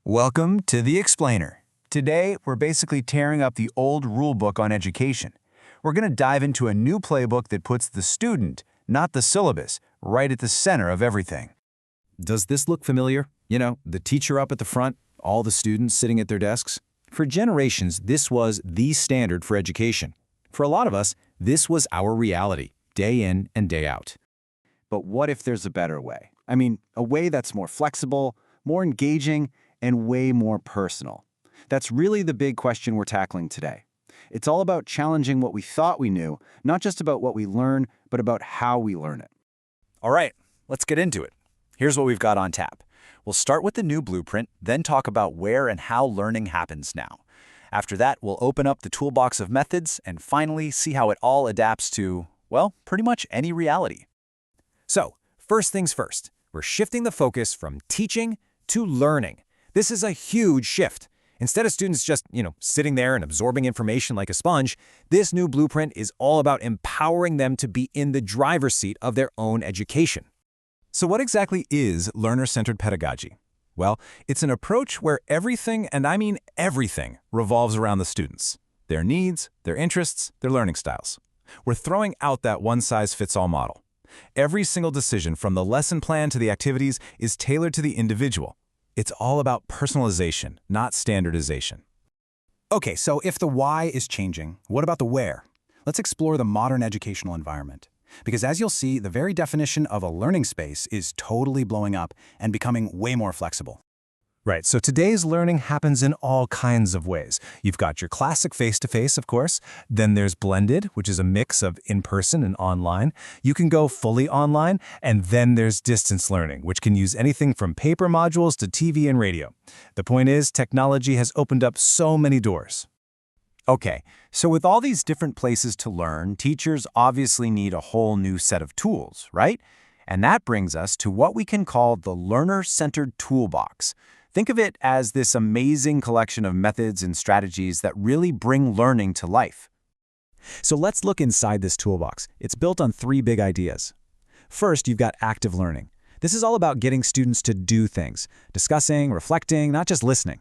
Welcome to The Explainer. Today, we're basically tearing up the old rule book on education. We're going to dive into a new playbook that puts the student, not the syllabus, right at the center of everything. Does this look familiar? You know, the teacher up at the front, all the students sitting at their desks? For generations, this was the standard for education. For a lot of us, this was our reality, day in and day out. But what if there's a better way? I mean, a way that's more flexible, more engaging, and way more personal. That's really the big question we're tackling today. It's all about challenging what we thought we knew, not just about what we learn, but about how we learn it. All right, let's get into it. Here's what we've got on tap. We'll start with the new blueprint, then talk about where and how learning happens now. After that, we'll open up the toolbox of methods and finally see how it all adapts to, well, pretty much any reality. So, first things first, we're shifting the focus from teaching to learning. This is a huge shift. Instead of students just, sitting there and absorbing information like a sponge, this new blueprint is all about empowering them to be in the driver's seat of their own education. So what exactly is learner-centered pedagogy? Well, it's an approach where everything, and I mean everything, revolves around the students, their needs, their interests, their learning styles. We're throwing out that one-size-fits-all model. Every single decision, from the lesson plan to the activities, is tailored to the individual. It's all about personalization, not standardization. Okay, so if the why is changing, what about the where? Let's explore the modern educational environment. Because as you'll see, the very definition of a learning space is totally blowing up and becoming way more flexible. Right, so today's learning happens in all kinds of ways. You've got your classic face-to-face, of course. Then there's blended, which is a mix of in-person and online. You can go fully online. And then there's distance learning, which can use anything from paper modules to TV and radio. The point is, technology has opened up so many doors. Okay, so with all these different places to learn, teachers obviously need a whole new set of tools, right? And that brings us to what we can call the learner-centered toolbox. Think of it as this amazing collection of methods and strategies that really bring learning to life. So let's look inside this toolbox. It's built on three big ideas. First, you've got active learning. This is all about getting students to do things, discussing, reflecting, not just listening.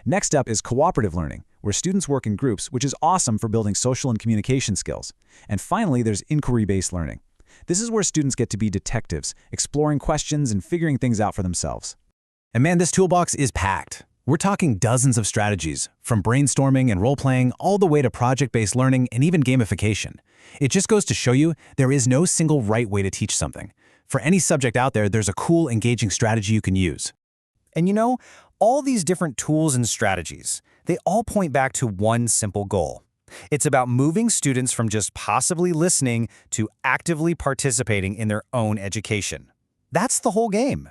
Next up is cooperative learning, where students work in groups, which is awesome for building social and communication skills. And finally, there's inquiry-based learning. This is where students get to be detectives, exploring questions and figuring things out for themselves. And man, this toolbox is packed. We're talking dozens of strategies, from brainstorming and role-playing all the way to project-based learning and even gamification. It just goes to show you there is no single right way to teach something. For any subject out there, there's a cool, engaging strategy you can use. And all these different tools and strategies, they all point back to one simple goal. It's about moving students from just passively listening to actively participating in their own education. That's the whole game.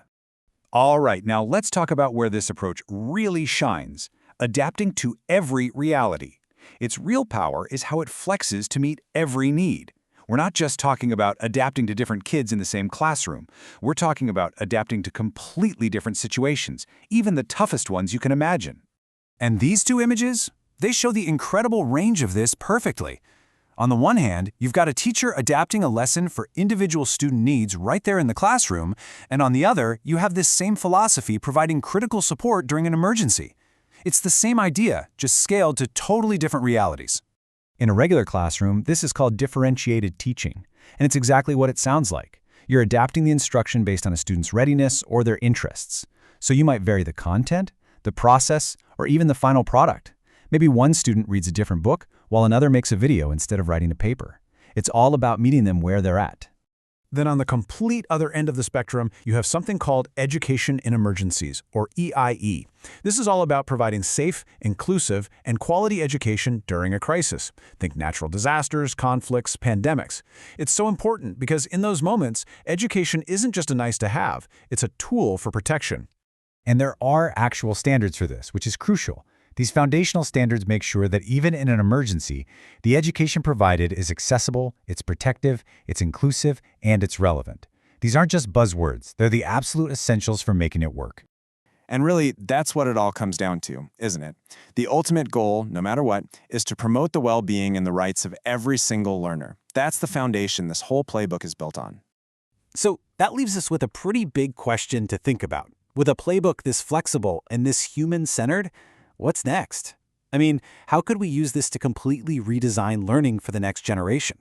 All right, now let's talk about where this approach really shines, adapting to every reality. Its real power is how it flexes to meet every need. We're not just talking about adapting to different kids in the same classroom. We're talking about adapting to completely different situations, even the toughest ones you can imagine. And these two images, they show the incredible range of this perfectly. On the one hand, you've got a teacher adapting a lesson for individual student needs right there in the classroom, and on the other, you have this same philosophy providing critical support during an emergency. It's the same idea, just scaled to totally different realities. In a regular classroom, this is called differentiated teaching, and it's exactly what it sounds like. You're adapting the instruction based on a student's readiness or their interests. So you might vary the content, the process, or even the final product. Maybe one student reads a different book, while another makes a video instead of writing a paper. It's all about meeting them where they're at. Then on the complete other end of the spectrum, you have something called Education in Emergencies, or EIE. This is all about providing safe, inclusive, and quality education during a crisis. Think natural disasters, conflicts, pandemics. It's so important because in those moments, education isn't just a nice-to-have, it's a tool for protection. And there are actual standards for this, which is crucial. These foundational standards make sure that even in an emergency, the education provided is accessible, it's protective, it's inclusive, and it's relevant. These aren't just buzzwords, they're the absolute essentials for making it work. And really, that's what it all comes down to, isn't it? The ultimate goal, no matter what, is to promote the well-being and the rights of every single learner. That's the foundation this whole playbook is built on. So that leaves us with a pretty big question to think about. With a playbook this flexible and this human-centered, what's next? I mean, how could we use this to completely redesign learning for the next generation?